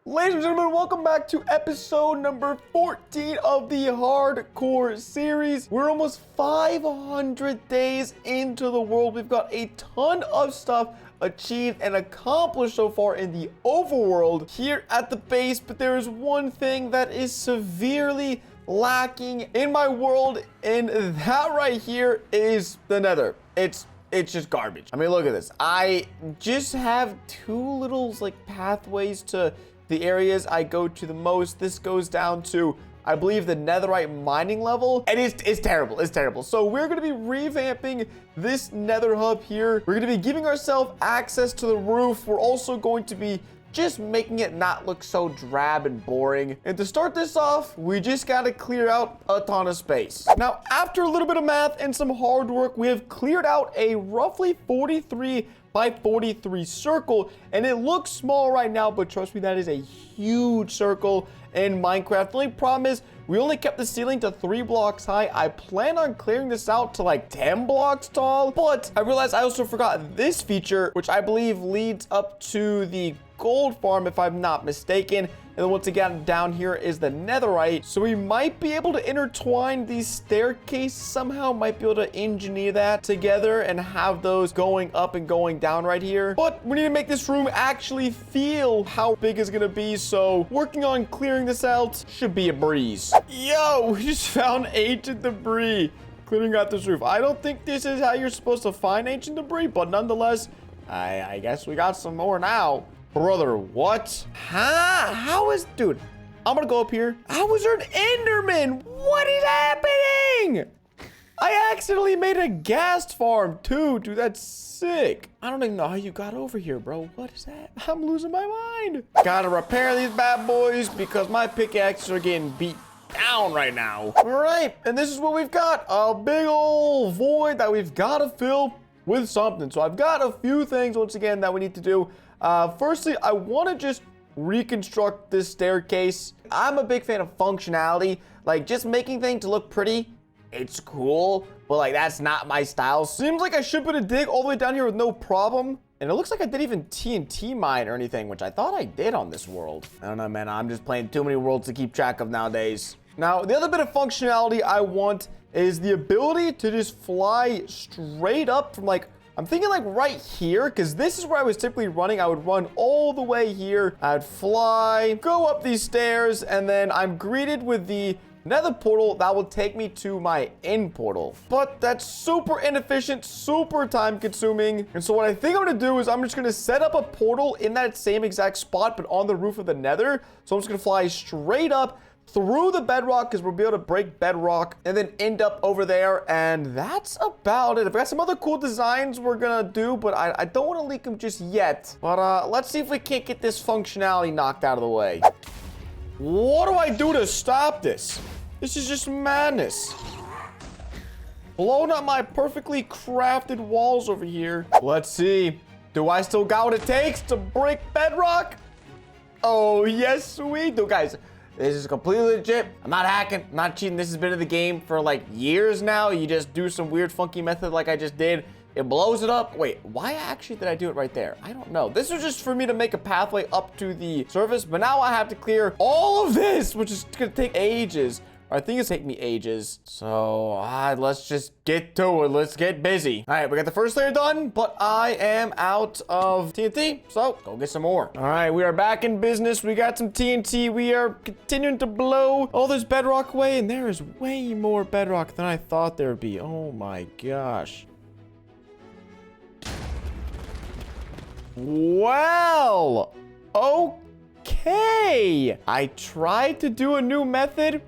Ladies and gentlemen, welcome back to episode number 14 of the Hardcore series. We're almost 500 days into the world. We've got a ton of stuff achieved and accomplished so far in the overworld here at the base, but there is one thing that is severely lacking in my world, and that right here is the Nether. It's just garbage. I mean, look at this. I just have two little pathways to the areas I go to the most. This goes down to, I believe, the netherite mining level, and it's terrible. It's terrible. So we're going to be revamping this nether hub here. We're going to be giving ourselves access to the roof. We're also going to be just making it not look so drab and boring. And to start this off, we just got to clear out a ton of space. Now, after a little bit of math and some hard work, we have cleared out a roughly 43 by 43 circle, and it looks small right now, but trust me, that is a huge circle in Minecraft. The only problem is we only kept the ceiling to 3 blocks high. I plan on clearing this out to like 10 blocks tall, but I realized I also forgot this feature, which I believe leads up to the gold farm, if I'm not mistaken. And then once again, down here is the netherite. So we might be able to intertwine these staircases somehow, might be able to engineer that together and have those going up and going down right here. But we need to make this room actually feel how big it's gonna be. So working on clearing this out should be a breeze. Yo, we just found ancient debris clearing out this roof. I don't think this is how you're supposed to find ancient debris, but nonetheless, I guess we got some more now. Brother, what? Huh? How is... Dude, I'm gonna go up here. How is there an Enderman? What is happening? I accidentally made a ghast farm too, dude. That's sick. I don't even know how you got over here, bro. What is that? I'm losing my mind. Gotta repair these bad boys because my pickaxes are getting beat down right now. All right, and this is what we've got. A big old void that we've got to fill with something. So I've got a few things, once again, that we need to do. Firstly, I want to just reconstruct this staircase. I'm a big fan of functionality, like just making things to look pretty. It's cool, but like that's not my style. Seems like I should put a dig all the way down here with no problem. And it looks like I didn't even TNT mine or anything, which I thought I did on this world. I don't know, man. I'm just playing too many worlds to keep track of nowadays. Now, the other bit of functionality I want is the ability to just fly straight up from I'm thinking right here, because this is where I was typically running. I would run all the way here. I'd fly, go up these stairs, and then I'm greeted with the nether portal that will take me to my end portal. But that's super inefficient, super time consuming. And so what I think I'm gonna do is I'm just gonna set up a portal in that same exact spot, but on the roof of the nether. So I'm just gonna fly straight up through the bedrock, because we'll be able to break bedrock and then end up over there. And that's about it. I've got some other cool designs we're gonna do, but I don't want to leak them just yet. But let's see if we can't get this functionality knocked out of the way. What do I do to stop this? This is just madness. Blowing up my perfectly crafted walls over here. Let's see. Do I still got what it takes to break bedrock? Oh, yes, we do, guys. This is completely legit. I'm not hacking. I'm not cheating. This has been in the game for years now. You just do some weird funky method like I just did. It blows it up. Wait, why actually did I do it right there? I don't know. This was just for me to make a pathway up to the surface, but now I have to clear all of this, which is gonna take ages. I think it's taking me ages. So let's just get to it. Let's get busy. All right, we got the first layer done, but I am out of TNT. So go get some more. All right, we are back in business. We got some TNT. We are continuing to blow all this bedrock away, and there is way more bedrock than I thought there would be. Oh my gosh. Well, okay. I tried to do a new method,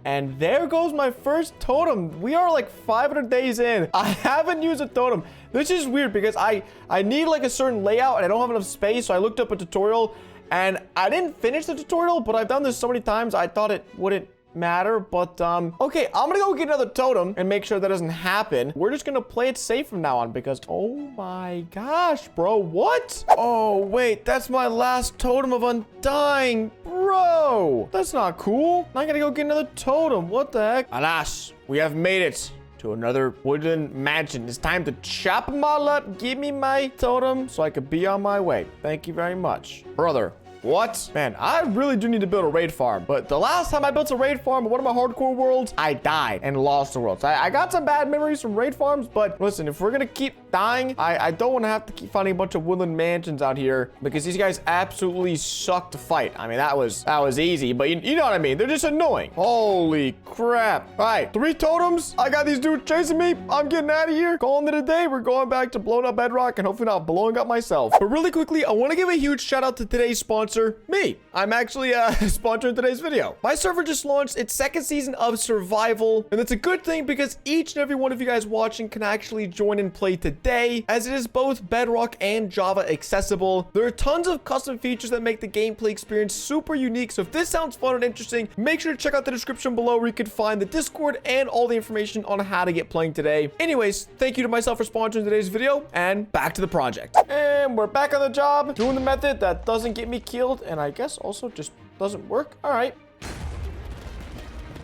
and there goes my first totem. We are 500 days in. I haven't used a totem. This is weird because I need a certain layout and I don't have enough space. So I looked up a tutorial and I didn't finish the tutorial, but I've done this so many times I thought it wouldn't matter. But okay, I'm gonna go get another totem and make sure that doesn't happen. We're just gonna play it safe from now on because oh my gosh, bro, what? Oh wait, that's my last totem of undying, bro. That's not cool. I gotta go get another totem. What the heck? Alas, we have made it to another wooden mansion. It's time to chop them all up. Give me my totem so I could be on my way. Thank you very much, brother. What? Man, I really do need to build a raid farm. But the last time I built a raid farm in one of my hardcore worlds, I died and lost the world. So I got some bad memories from raid farms. But listen, if we're going to keep dying, I don't want to have to keep finding a bunch of woodland mansions out here because these guys absolutely suck to fight. I mean, that was easy, but you know what I mean. They're just annoying. Holy crap. All right, 3 totems. I got these dudes chasing me. I'm getting out of here. Calling it a day. We're going back to blowing up Bedrock and hopefully not blowing up myself. But really quickly, I want to give a huge shout out to today's sponsor, me. I'm actually sponsoring today's video. My server just launched its 2nd season of survival, and it's a good thing because each and every one of you guys watching can actually join and play today, as it is both Bedrock and Java accessible. There are tons of custom features that make the gameplay experience super unique, so if this sounds fun and interesting, make sure to check out the description below where you can find the Discord and all the information on how to get playing today. Anyways, thank you to myself for sponsoring today's video, and back to the project. And we're back on the job, doing the method that doesn't get me killed, and I guess also just doesn't work. All right.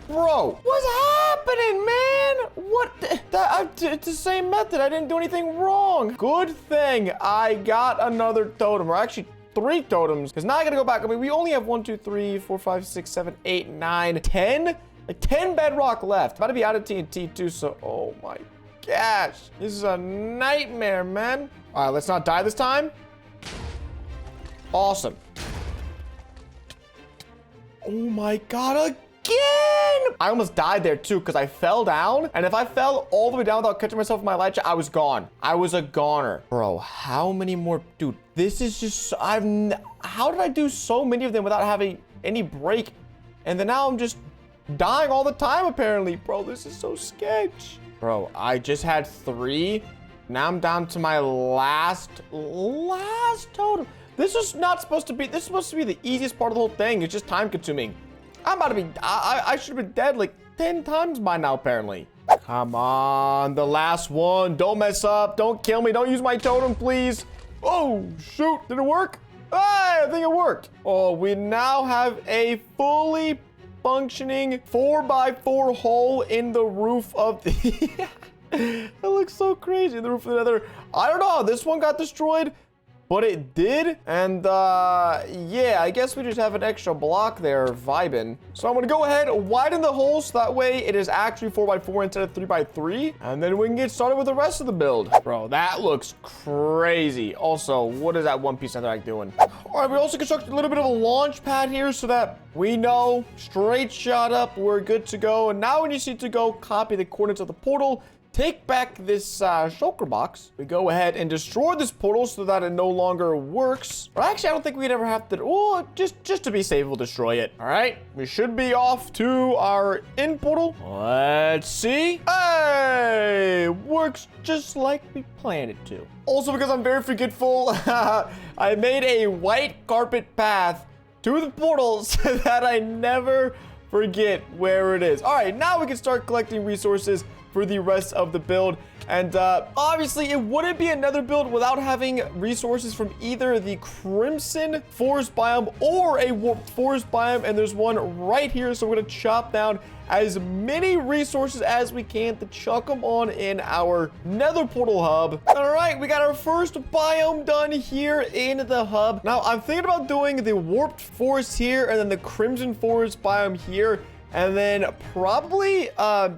Bro, what's happening, man? What? It's the same method. I didn't do anything wrong. Good thing I got another totem, or actually 3 totems, because now I gotta go back. I mean, we only have 1, 2, 3, 4, 5, 6, 7, 8, 9, 10. Like 10 bedrock left. About to be out of TNT too, so oh my gosh. This is a nightmare, man. All right, let's not die this time. Awesome. Oh my God, again! I almost died there too because I fell down, and if I fell all the way down without catching myself in my ledge, I was gone. I was a goner. Bro, how many more? Dude, this is just, how did I do so many of them without having any break? And then now I'm just dying all the time apparently. Bro, this is so sketch. Bro, I just had 3. Now I'm down to my last totem. This is not supposed to be, this is supposed to be the easiest part of the whole thing. It's just time consuming. I'm about to be, I should have been dead like 10 times by now, apparently. Come on, the last one. Don't mess up. Don't kill me. Don't use my totem, please. Oh, shoot. Did it work? Hey, I think it worked. Oh, we now have a fully functioning 4x4 hole in the roof of the... That looks so crazy. The roof of the Nether. I don't know how this one got destroyed, but it did. And yeah, I guess we just have an extra block there vibing. So I'm gonna go ahead, widen the hole so that way it is actually 4x4 instead of 3x3. And then we can get started with the rest of the build. Bro, that looks crazy. Also, what is that one piece netherrack doing? All right, we also constructed a little bit of a launch pad here so that we know straight shot up, we're good to go. And now we just need to go copy the coordinates of the portal, take back this shulker box. We go ahead and destroy this portal so that it no longer works. Or actually, I don't think we'd ever have to, oh, just to be safe, we'll destroy it. All right, we should be off to our in portal. Let's see. Hey, works just like we planned it to. Also, because I'm very forgetful, I made a white carpet path to the portal so that I never forget where it is. All right, now we can start collecting resources for the rest of the build. And obviously it wouldn't be another build without having resources from either the Crimson Forest biome or a Warped Forest biome, and there's one right here, so we're gonna chop down as many resources as we can to chuck them on in our Nether portal hub. All right, we got our first biome done here in the hub. Now I'm thinking about doing the Warped Forest here and then the Crimson Forest biome here, and then probably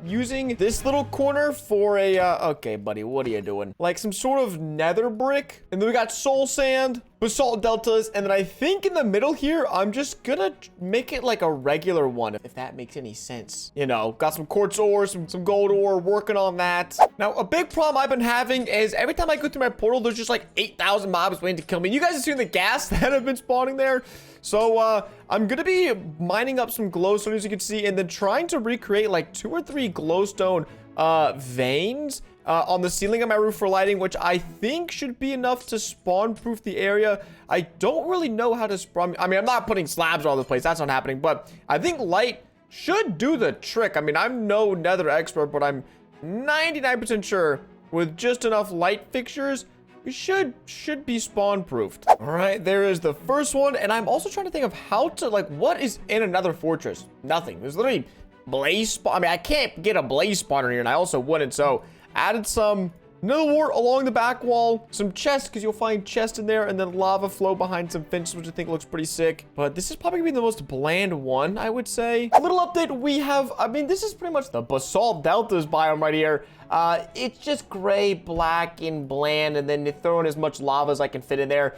using this little corner for a, okay, buddy, what are you doing? Like some sort of nether brick. And then we got soul sand, basalt deltas, and then I think in the middle here, I'm just gonna make it like a regular one, if that makes any sense. You know, got some quartz ore, some gold ore, working on that. Now, a big problem I've been having is every time I go through my portal, there's just like 8,000 mobs waiting to kill me. You guys have seen the gas that have been spawning there. So I'm gonna be mining up some glowstone, as you can see, and then trying to recreate like 2 or 3 glowstone veins on the ceiling of my roof for lighting, which I think should be enough to spawn proof the area. I don't really know how to spawn. I mean, I'm not putting slabs all over the place. That's not happening, but I think light should do the trick. I mean, I'm no nether expert, but I'm 99% sure with just enough light fixtures, we should be spawn proofed. All right, there is the first one. And I'm also trying to think of how to, like, what is in another fortress? Nothing. There's literally blaze spawn. I mean, I can't get a blaze spawner here, and I also wouldn't. So added some Another wart along the back wall. Some chests, because you'll find chests in there, and then lava flow behind some fences, which I think looks pretty sick. But this is probably gonna be the most bland one, I would say. A little update, we have, I mean, this is pretty much the basalt deltas biome right here. It's just gray, black, and bland, and then you throw in as much lava as I can fit in there.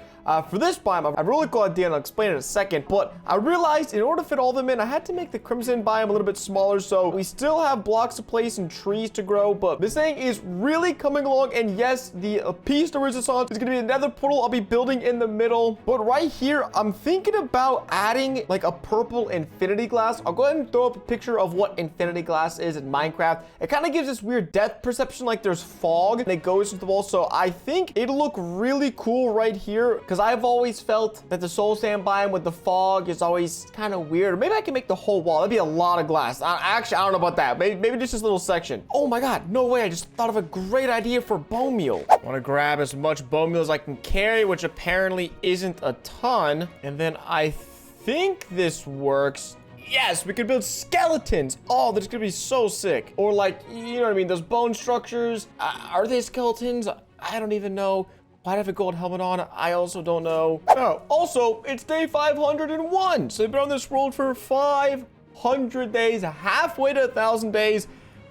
For this biome, I have a really cool idea, and I'll explain it in a second, but I realized in order to fit all of them in, I had to make the crimson biome a little bit smaller, so we still have blocks to place and trees to grow, but this thing is really coming along, and yes, the piece de resistance is going to be another portal I'll be building in the middle, but right here, I'm thinking about adding like a purple infinity glass. I'll go ahead and throw up a picture of what infinity glass is in Minecraft. It kind of gives this weird depth perception, like there's fog, and it goes into the wall, so I think it'll look really cool right here, because I've always felt that the soul sand biome with the fog is always kind of weird. Or maybe I can make the whole wall. That'd be a lot of glass. Actually, I don't know about that. Maybe just this little section. Oh my god, no way. I just thought of a great idea for bone meal. I want to grab as much bone meal as I can carry, which apparently isn't a ton. And then I think this works. Yes, we could build skeletons. Oh, that's gonna be so sick. Or like, you know what I mean? Those bone structures. Are they skeletons? I don't even know. Why do I have a gold helmet on? I also don't know. Oh, also, it's day 501. So we've been on this world for 500 days, halfway to 1,000 days,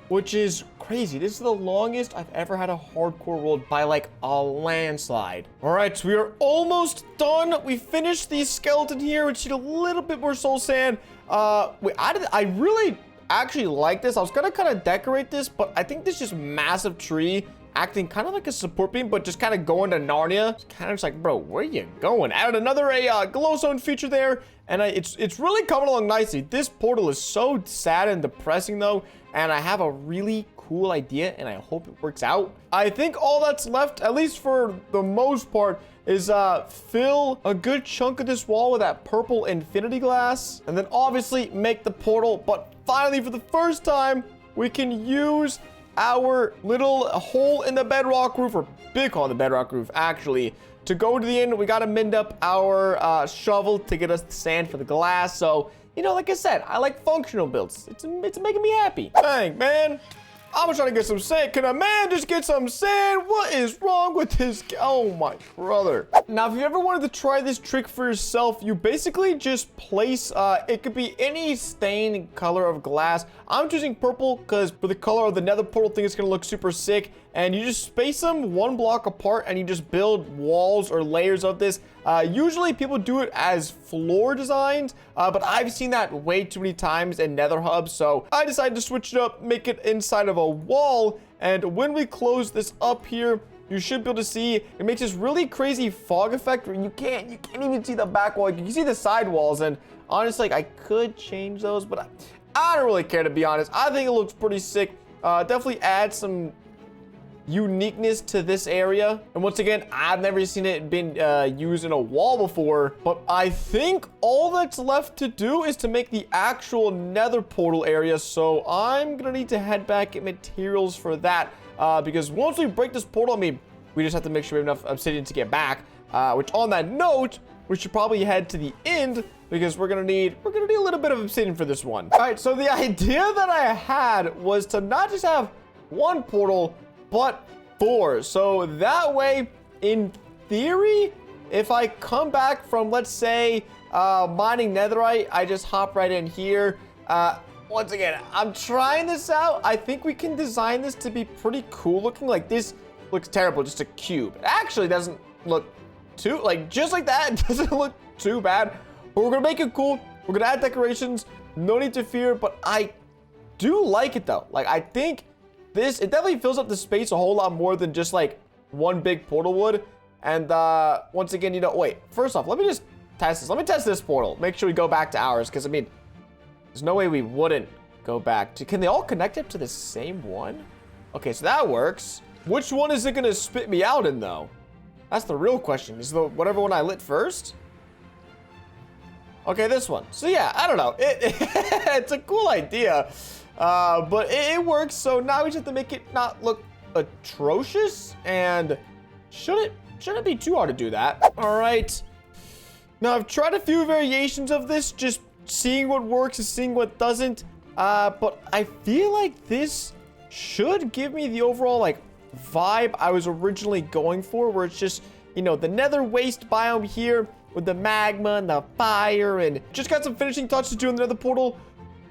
which is crazy. This is the longest I've ever had a hardcore world by like a landslide. All right, so we are almost done. We finished the skeleton here, which need a little bit more soul sand. I really actually like this. I was gonna kind of decorate this, but I think this just massive tree acting kind of like a support beam, but just kind of going to Narnia. It's kind of just like, bro, where you going? Added another glowstone feature there, and it's really coming along nicely. This portal is so sad and depressing though, and I have a really cool idea, and I hope it works out. I think all that's left, at least for the most part, is fill a good chunk of this wall with that purple infinity glass, and then obviously make the portal. But finally, for the first time, we can use our little hole in the bedrock roof, or big hole in the bedrock roof actually, to go to the end. We got to mend up our shovel to get us the sand for the glass. So, you know, like I said, I like functional builds. It's making me happy. Dang, man, I'm trying to get some sand. Can a man just get some sand? What is wrong with his? Oh my brother. Now, if you ever wanted to try this trick for yourself, you basically just place, it could be any stain color of glass. I'm choosing purple because for the color of the nether portal thing, it's gonna look super sick. And you just space them one block apart, and you just build walls or layers of this. Usually people do it as floor designs, but I've seen that way too many times in nether hubs. So I decided to switch it up, make it inside of a wall. And when we close this up here, you should be able to see it makes this really crazy fog effect where you can't even see the back wall. You can see the side walls, and honestly, like, I could change those, but I don't really care, to be honest. I think it looks pretty sick. Definitely add some uniqueness to this area. And once again, I've never seen it been used in a wall before, but I think all that's left to do is to make the actual nether portal area. So I'm gonna need to head back at materials for that, because once we break this portal, I mean, we just have to make sure we have enough obsidian to get back, which on that note, we should probably head to the end, because we're gonna need a little bit of obsidian for this one. All right, so the idea that I had was to not just have one portal, but 4. So that way, in theory, if I come back from, let's say, mining netherite, I just hop right in here. Once again, I'm trying this out. I think we can design this to be pretty cool looking. Like, this looks terrible, just a cube. It actually doesn't look too, like, just like that, it doesn't look too bad. But we're gonna make it cool. We're gonna add decorations. No need to fear, but I do like it though. Like, I think it definitely fills up the space a whole lot more than just like one big portal would. And once again, you know, wait, first off, let me just test this. Let me test this portal. Make sure we go back to ours, because I mean, there's no way we wouldn't go back to, can they all connect up to the same one? Okay, so that works. Which one is it gonna spit me out in though? That's the real question. Is the whatever one I lit first? Okay, this one. So yeah, I don't know. It's a cool idea. But it works, so now we just have to make it not look atrocious, and shouldn't be too hard to do that. All right. Now, I've tried a few variations of this, just seeing what works and seeing what doesn't, but I feel like this should give me the overall, like, vibe I was originally going for, where it's just, you know, the nether waste biome here with the magma and the fire, and just got some finishing touches doing the nether portal.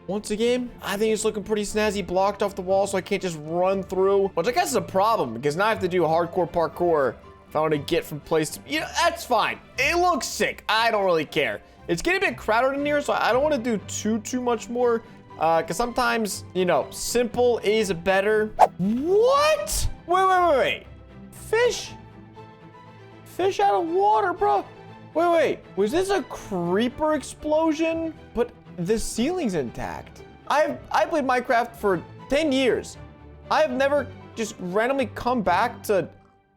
Once again, I think it's looking pretty snazzy, blocked off the wall so I can't just run through, which I guess is a problem because now I have to do hardcore parkour if I want to get from place to, you know, that's fine. It looks sick. I don't really care. It's getting a bit crowded in here, so I don't want to do too much more because sometimes, you know, simple is better. What? Wait. Fish out of water, bro. Wait. Was this a creeper explosion? But the ceiling's intact. I played Minecraft for 10 years. I have never just randomly come back to,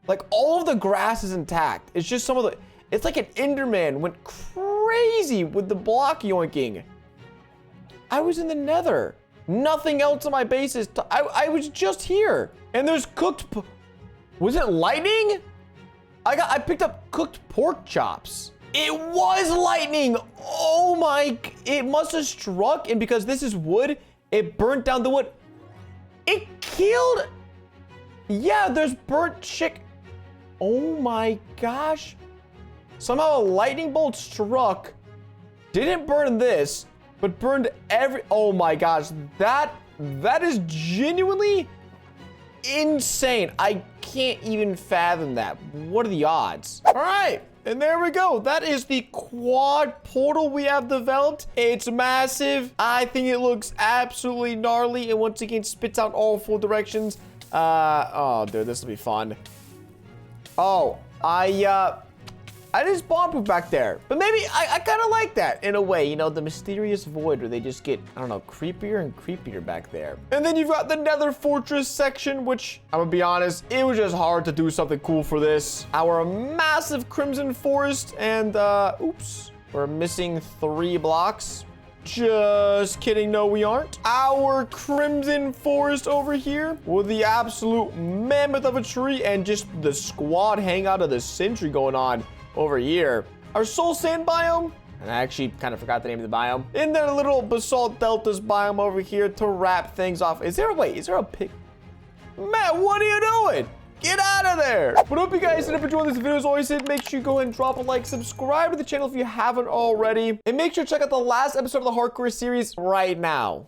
like, all of the grass is intact. It's just some of the, it's like an Enderman went crazy with the block yoinking. I was in the nether. Nothing else on my base is, I was just here. And there's was it lightning? I picked up cooked pork chops. It was lightning. Oh my, it must have struck. And because this is wood, it burnt down the wood. It killed. Yeah, there's burnt chick. Oh my gosh. Somehow a lightning bolt struck. Didn't burn this, but burned oh my gosh. That is genuinely insane. I can't even fathom that. What are the odds? All right. And there we go. That is the quad portal we have developed. It's massive. I think it looks absolutely gnarly. And once again, spits out all 4 directions. Oh, dude, this will be fun. Oh, I just bomb-proof back there. But maybe I kind of like that in a way. You know, the mysterious void where they just get, I don't know, creepier and creepier back there. And then you've got the nether fortress section, which I'm gonna be honest, it was just hard to do something cool for this. Our massive crimson forest and, oops, we're missing 3 blocks. Just kidding, no we aren't. Our crimson forest over here with the absolute mammoth of a tree and just the squad hangout of the century going on over here. Our soul sand biome, and I actually kind of forgot the name of the biome. And then a little basalt deltas biome over here to wrap things off. Is there a pig? Matt, what are you doing? Get out of there. But hope you guys ended up enjoying this video. As always, make sure you go ahead and drop a like, subscribe to the channel if you haven't already, and make sure to check out the last episode of the hardcore series right now.